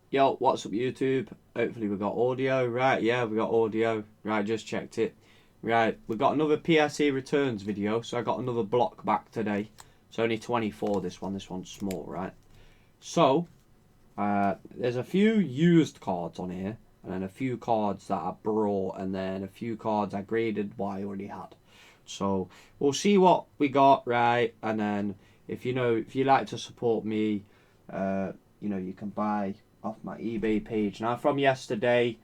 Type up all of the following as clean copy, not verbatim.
Yo, what's up YouTube? Hopefully we got audio. Right, yeah, we got audio. Right, just checked it. Right, we got another PSE returns video, so I got another block back today. It's only 24 this one. This one's small, right? So, there's a few used cards on here, and then a few cards that I brought, and then a few cards I graded what I already had. So, we'll see what we got, right? And then, if you like to support me, you can buy off my eBay page. Now, from yesterday,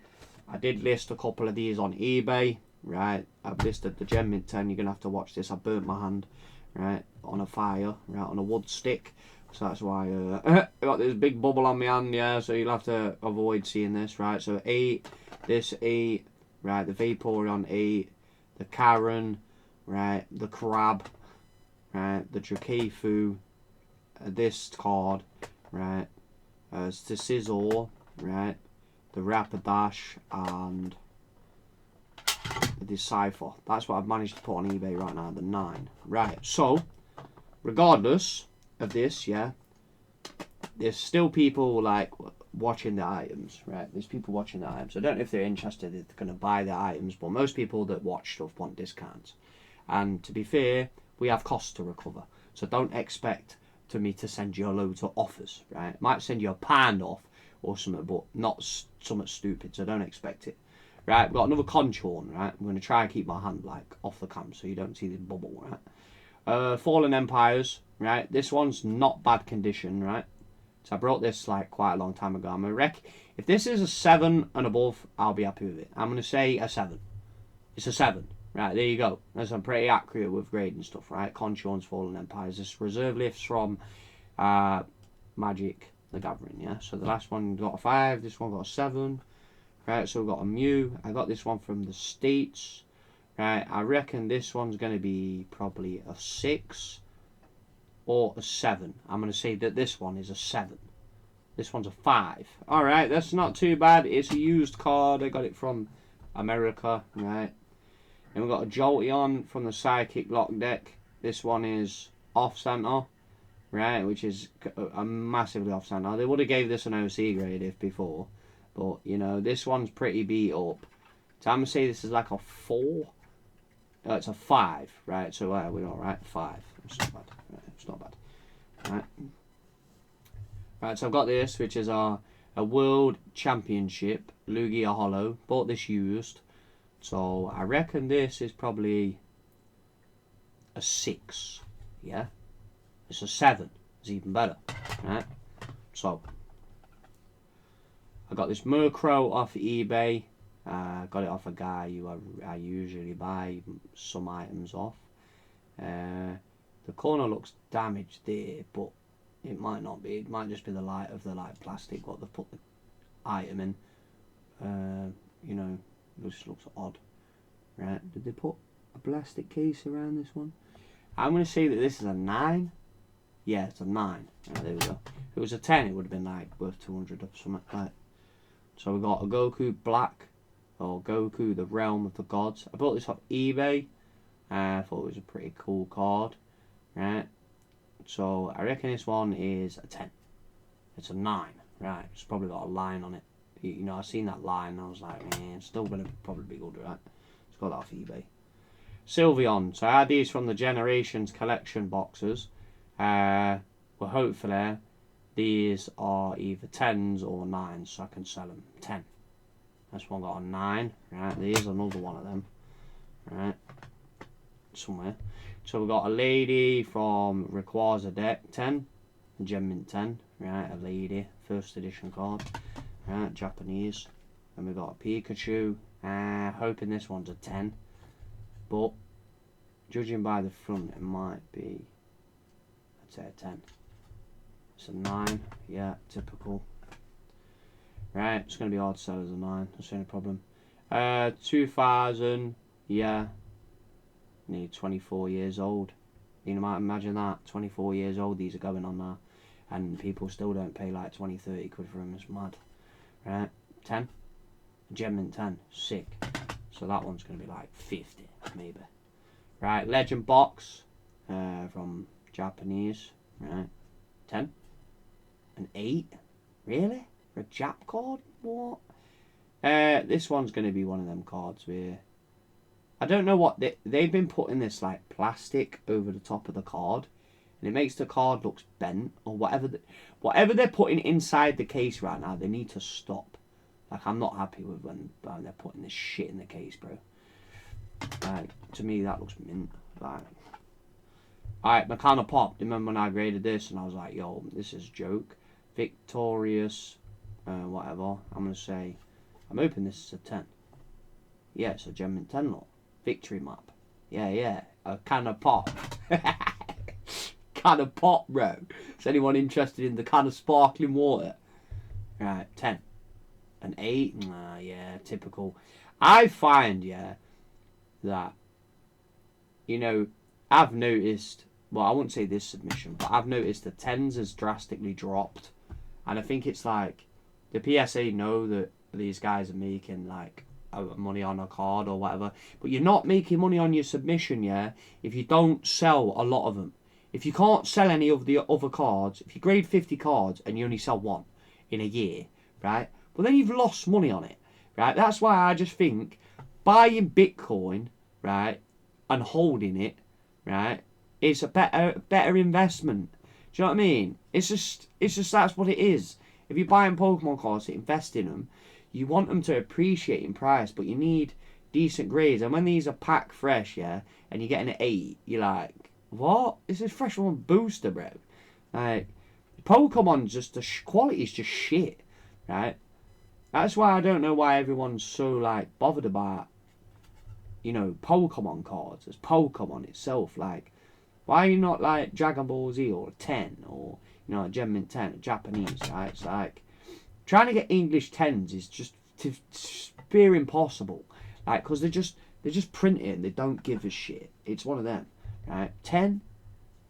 I did list a couple of these on eBay, right? I've listed the Gem Mint 10. You're going to have to watch this. I burnt my hand, right, on a fire, right, on a wood stick. So that's why I got this big bubble on my hand, yeah, so you'll have to avoid seeing this, right? So 8, this 8, right, the Vaporeon 8, the Karen, right, the Crab, right, the Dracafu, this card, right, it's the Scizor, right, the Rapidash, and the Decipher. That's what I've managed to put on eBay right now, the 9. Right, so, regardless of this, yeah, there's still people like watching the items, right? There's people watching the items. I don't know if they're interested, if they're going to buy the items, but most people that watch stuff want discounts. And to be fair, we have costs to recover. So don't expect me to send you a load of offers, right? Might send you a pound off or something, but not something stupid, so don't expect it. Right, we've got another Conchorn, right? I'm going to try and keep my hand like off the cam so you don't see this bubble, right? Fallen Empires, right? This one's not bad condition, right? So I brought this like quite a long time ago. I'm gonna if this is a 7 and above, I'll be happy with it. I'm gonna say a 7. It's a 7. Right, there you go. I'm pretty accurate with grading stuff, right? Conchorn's Fallen Empires. This reserve lifts from Magic the Gathering, yeah? So the last one got a 5, this one got a 7. Right, so we've got a Mew. I got this one from the States. Right, I reckon this one's going to be probably a 6 or a 7. I'm going to say that this one is a 7. This one's a 5. Alright, that's not too bad. It's a used card. I got it from America, right? And we've got a Jolteon from the Psychic Lock deck. This one is off-center, right? Which is a massively off-center. They would have gave this an OC grade if before. But, this one's pretty beat up. So I'm going to say this is like a 4. It's a 5, right? So we're alright, 5. It's not bad. Right, it's not bad. Right. Right, so I've got this, which is a World Championship Lugia Hollow. Bought this used. So I reckon this is probably a 6. Yeah? It's a 7. It's even better. Right? So I got this Murkrow off eBay. Got it off a guy who I usually buy some items off. The corner looks damaged there, but it might not be. It might just be the light of the plastic what they've put the item in. It just looks odd. Right? Did they put a plastic case around this one? I'm going to say that this is a 9. Yeah, it's a 9. Right, there we go. If it was a 10, it would have been like worth 200 or something like. So we got a Goku Black, or Goku the Realm of the Gods. I bought this off eBay. I thought it was a pretty cool card, right? So I reckon this one is a 10. It's a 9, right? It's probably got a line on it. I seen that line and I was like, man, it's still gonna probably be good, right? It's got that off eBay. Sylveon. So I had these from the Generations collection boxes. Well, hopefully these are either 10s or 9s, so I can sell them. 10. This one got a 9, right? There's another one of them, right? Somewhere. So we've got a lady from Rayquaza deck, 10. Gem Mint 10, right? A lady, first edition card, right? Japanese. And we've got a Pikachu. Hoping this one's a 10. But, judging by the front, it might be, I'd say a 10. It's a 9, yeah, typical. Right, it's going to be hard to sell as a 9, that's the only problem. 2000, yeah, nearly 24 years old. You might imagine that, 24 years old these are going on now. And people still don't pay like 20, 30 quid for them, it's mad. Right, 10. Gem Mint 10, sick. So that one's going to be like 50, maybe. Right, Legend Box, from Japanese, right, 10. An 8? Really? A Jap card? What? This one's going to be one of them cards where I don't know what they've been putting this like plastic over the top of the card, and it makes the card looks bent or whatever. Whatever they're putting inside the case right now, they need to stop. Like, I'm not happy with when they're putting this shit in the case, bro. Like, to me, that looks mint. Like, alright, Mechano Pop. Remember when I graded this and I was like, yo, this is a joke. Victorious, whatever. I'm gonna say, I'm hoping this is a 10. Yeah, it's a Gem Mint 10 lot. Victory map. Yeah. A can of pop. Can of pop, bro. Is anyone interested in the can of sparkling water? Right, 10. An 8? Nah, yeah, typical. I find, yeah, that, you know, I've noticed, well, I wouldn't say this submission, but I've noticed the 10s has drastically dropped. And I think it's like, the PSA know that these guys are making, like, money on a card or whatever. But you're not making money on your submission, yeah, if you don't sell a lot of them. If you can't sell any of the other cards, if you grade 50 cards and you only sell one in a year, right? Well, then you've lost money on it, right? That's why I just think buying Bitcoin, right, and holding it, right, is a better investment. Do you know what I mean? It's just that's what it is. If you're buying Pokemon cards to invest in them, you want them to appreciate in price, but you need decent grades. And when these are pack fresh, yeah, and you get an 8, you're like, what? This is fresh one booster, bro. Like, Pokemon, just the quality is just shit, right? That's why I don't know why everyone's so like bothered about, you know, Pokemon cards as Pokemon itself. Like, why are you not like Dragon Ball Z or 10 or, you know, Gem Mint 10, Japanese, right? It's like trying to get English 10s is just pure impossible. Like, because they just print it and they don't give a shit. It's one of them, right? 10,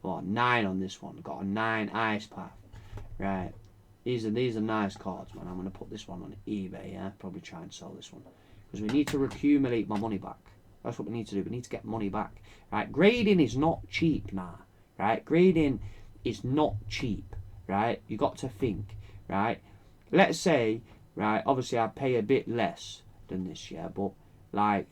or 9 on this one. Got a 9 Ice Path, right? These are nice cards, man. I'm gonna put this one on eBay, yeah. Probably try and sell this one because we need to accumulate my money back. That's what we need to do. We need to get money back, right? Grading is not cheap, nah, right? Grading is not cheap, right? You got to think, right? Let's say, right? Obviously, I pay a bit less than this, yeah, but like,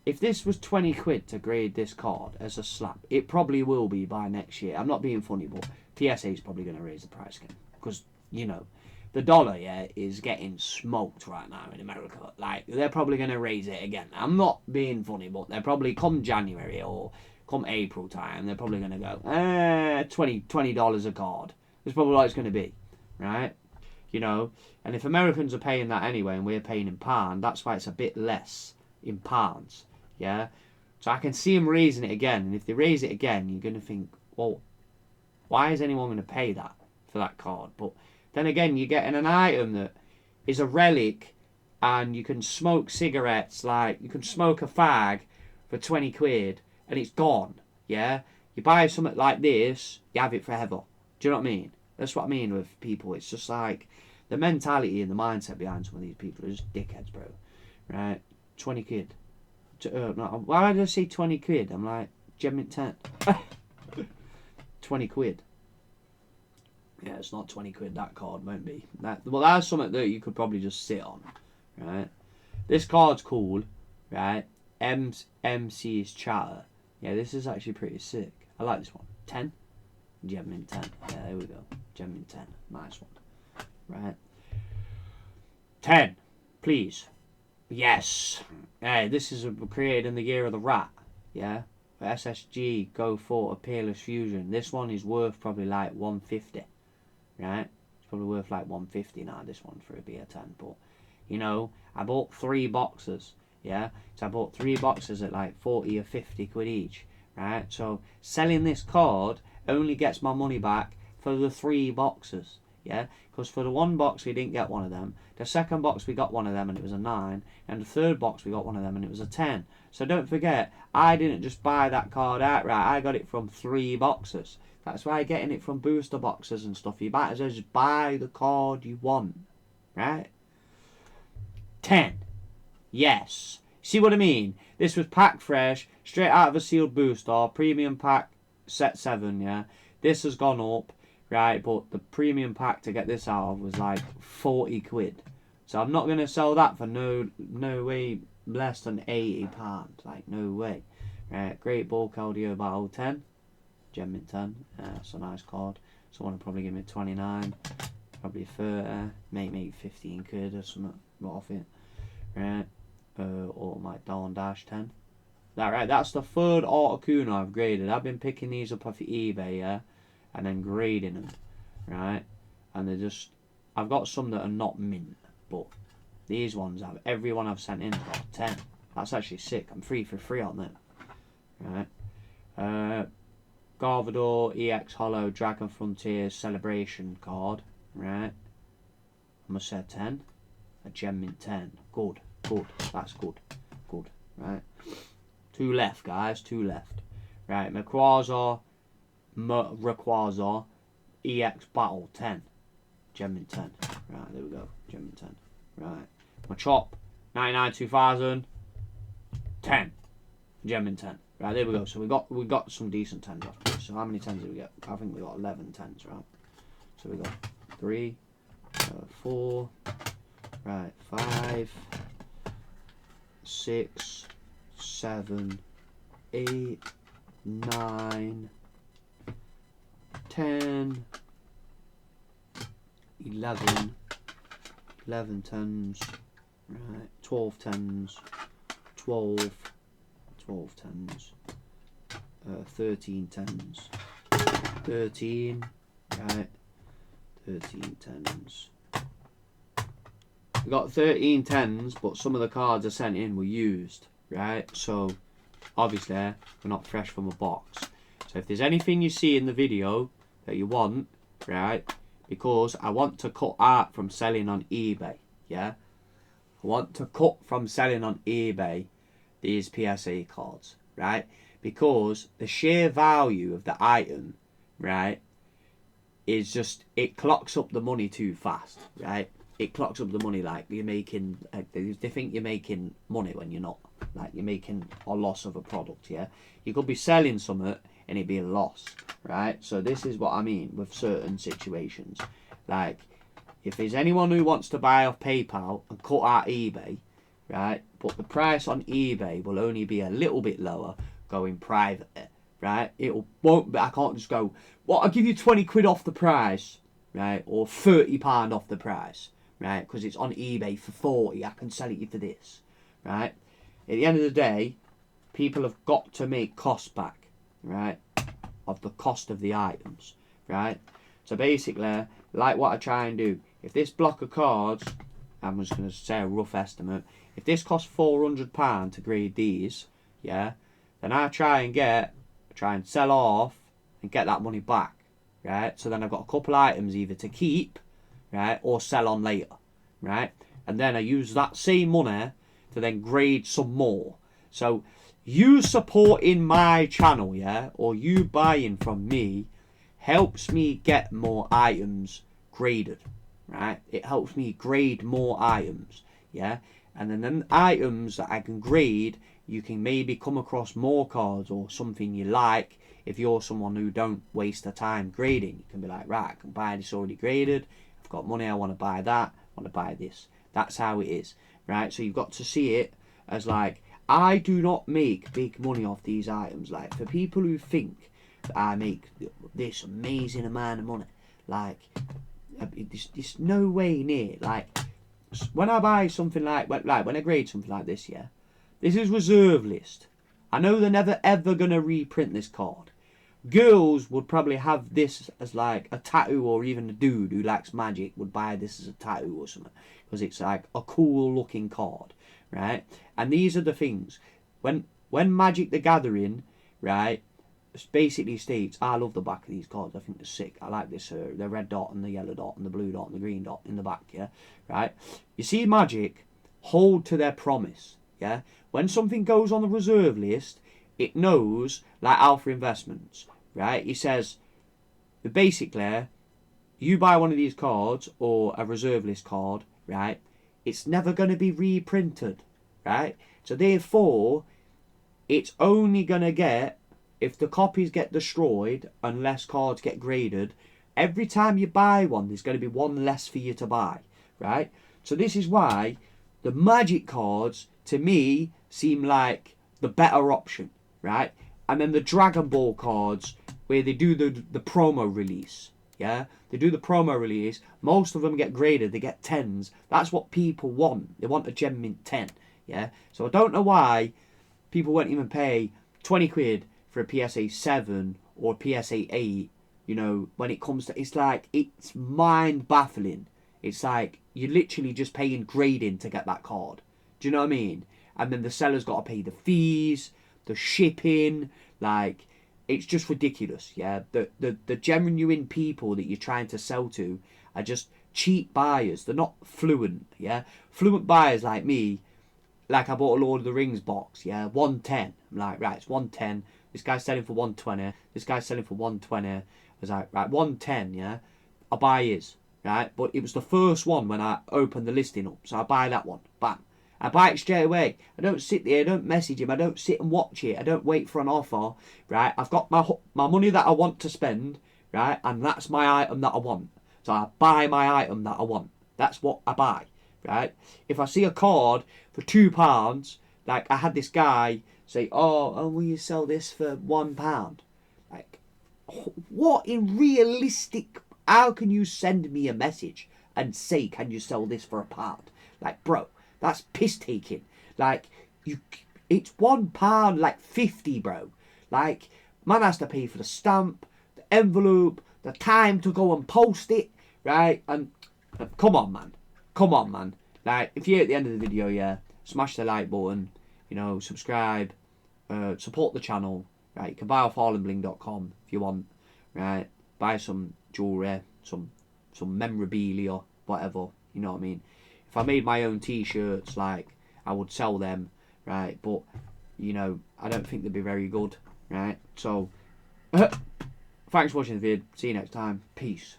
if this was 20 quid to grade this card as a slap, it probably will be by next year. I'm not being funny, but PSA is probably going to raise the price again. Because, you know, the dollar, yeah, is getting smoked right now in America. Like, they're probably going to raise it again. I'm not being funny, but they're probably, come January or come April time, they're probably going to go, $20 a card. That's probably what it's going to be, right? You know, and if Americans are paying that anyway and we're paying in pound, that's why it's a bit less in pounds, yeah? So I can see them raising it again, and if they raise it again, you're going to think, well, why is anyone going to pay that for that card? But then again, you're getting an item that is a relic, and you can smoke cigarettes, like, you can smoke a fag for 20 quid, and it's gone, yeah? You buy something like this, you have it forever. Do you know what I mean? That's what I mean with people. It's just like, the mentality and the mindset behind some of these people are just dickheads, bro. Right? 20 quid. No, why did I say 20 quid? I'm like, Gem Mint 10. 20 quid. Yeah, it's not 20 quid, that card won't be. Well, that's something that you could probably just sit on, right? This card's cool, right? MC's Chatter. Yeah, this is actually pretty sick. I like this one. 10? Gem Mint 10. Yeah, there we go. Gem Mint 10. Nice one. Right? 10. Please. Yes. Hey, this is created in the year of the rat. Yeah? SSG Go for a Peerless Fusion. This one is worth probably like 150. Right? It's probably worth like 150 now, this one, for a BA10. But, you know, I bought 3 boxes. Yeah? So I bought 3 boxes at like 40 or 50 quid each. Right? So selling this card only gets my money back for the 3 boxes. Yeah? Because for the 1 box we didn't get one of them. The second box we got one of them and it was a 9. And the third box we got one of them and it was a 10. So don't forget, I didn't just buy that card outright. I got it from 3 boxes. That's why getting it from booster boxes and stuff, you might as well just buy the card you want. Right? 10. Yes. See what I mean? This was pack fresh, straight out of a sealed booster, premium pack, set 7, yeah? This has gone up. right? But the premium pack to get this out of was like 40 quid. So I'm not gonna sell that for no way less than £80. Like no way. Right, Great Bulk LDO Battle 10, Gem Mint 10. It's a nice card. Someone will probably give me 29, probably 30, maybe 15 quid or something off it. Right, or my Dawn Dash 10. That right, that's the third Articuno I've graded. I've been picking these up off eBay, yeah, and then grading them, right? And they're just, I've got some that are not mint, but these ones every one I've sent in's got 10. That's actually sick. I'm 3 for 3 on them, right? Garvador EX Hollow Dragon Frontier Celebration card, right? I must say 10. A Gem Mint 10. Good, that's good, right? 2 left, guys, 2 left. Right, Rayquaza EX Battle 10. Gem Mint 10. Right, there we go. Gem Mint 10. Right. Machop 99 2000. 10. Gem Mint 10. Right, there we go. So we got some decent 10s off this. So how many 10s did we get? I think we got 11 10s, right? So we got 3, 4, right, 5, 6, 7, 8, 9, 10, 11 10s, right, 12 10s, 12 10s, 13 10s, 13, right, 13 10s. We got 13 10s, but some of the cards I sent in were used, right? So obviously we're not fresh from a box. So if there's anything you see in the video that you want, right, because I want to cut out from selling on eBay, yeah? I want to cut from selling on eBay these PSA cards, right? Because the sheer value of the item, right, is just, it clocks up the money too fast, right? It clocks up the money like you're making, they think you're making money when you're not. Like you're making a loss of a product, yeah? You could be selling something and it'd be a loss, right? So this is what I mean with certain situations. Like, if there's anyone who wants to buy off PayPal and cut out eBay, right, but the price on eBay will only be a little bit lower going private, right? Won't be, I can't just go, well, I'll give you 20 quid off the price, right, or £30 off the price, right, because it's on eBay for 40, I can sell it you for this, right? At the end of the day, people have got to make costs back, right, of the cost of the items, right? So basically, like what I try and do, if this block of cards, I'm just going to say a rough estimate, if this costs £400 to grade these, yeah, then I try and sell off and get that money back, right? So then I've got a couple items either to keep, right, or sell on later, right? And then I use that same money to then grade some more. So you supporting my channel, yeah, or you buying from me helps me get more items graded, right? It helps me grade more items, yeah? And then them items that I can grade, you can maybe come across more cards or something you like. If you're someone who don't waste the time grading, you can be like, right, I can buy this already graded. I've got money, I want to buy that, I want to buy this. That's how it is, right? So you've got to see it as like, I do not make big money off these items. Like, for people who think that I make this amazing amount of money, like, there's no way near. Like, when I buy something like when I grade something like this, yeah, this is reserve list. I know they're never ever gonna reprint this card. Girls would probably have this as like a tattoo, or even a dude who likes Magic would buy this as a tattoo or something, because it's like a cool looking card, right? And these are the things. When Magic the Gathering, right, basically states, I love the back of these cards, I think they're sick. I like this, the red dot and the yellow dot and the blue dot and the green dot in the back, yeah, right? You see Magic hold to their promise, yeah? When something goes on the reserve list, it knows, like Alpha Investments, right? He says, basically, you buy one of these cards or a reserve list card, right? It's never going to be reprinted, right? So therefore, it's only going to get, if the copies get destroyed, unless cards get graded, every time you buy one, there's going to be one less for you to buy, right? So this is why the Magic cards, to me, seem like the better option, right? And then the Dragon Ball cards, where they do the promo release, yeah? They do the promo release. Most of them get graded. They get 10s. That's what people want. They want a Gem Mint 10, yeah? So I don't know why people won't even pay 20 quid for a PSA 7 or a PSA 8, you know, when it comes to... It's like, it's mind-baffling. It's like, you're literally just paying grading to get that card. Do you know what I mean? And then the seller's got to pay the fees, the shipping, like... It's just ridiculous, yeah? The genuine people that you're trying to sell to are just cheap buyers. They're not fluent, yeah? Fluent buyers like me, like I bought a Lord of the Rings box, yeah? 110. I'm like, right, it's 110. This guy's selling for 120. This guy's selling for 120. I was like, right, 110, yeah? I buy his, right? But it was the first one when I opened the listing up. So I buy that one. Bam. I buy it straight away. I don't sit there, I don't message him, I don't sit and watch it, I don't wait for an offer, right? I've got my money that I want to spend, right? And that's my item that I want. So I buy my item that I want. That's what I buy, right? If I see a card for £2, like I had this guy say, oh, will you sell this for £1? Like, what in realistic... How can you send me a message and say, can you sell this for £1? Like, bro... That's piss taking. Like, it's £1, like 50, bro. Like, man has to pay for the stamp, the envelope, the time to go and post it, right? And come on, man. Come on, man. Like, if you're at the end of the video, yeah, smash the like button, you know, subscribe, support the channel, right? You can buy off harlembling.com if you want, right? Buy some jewellery, some memorabilia, whatever, you know what I mean? If I made my own t-shirts, like, I would sell them, right? But, you know, I don't think they'd be very good, right? So, thanks for watching the video. See you next time. Peace.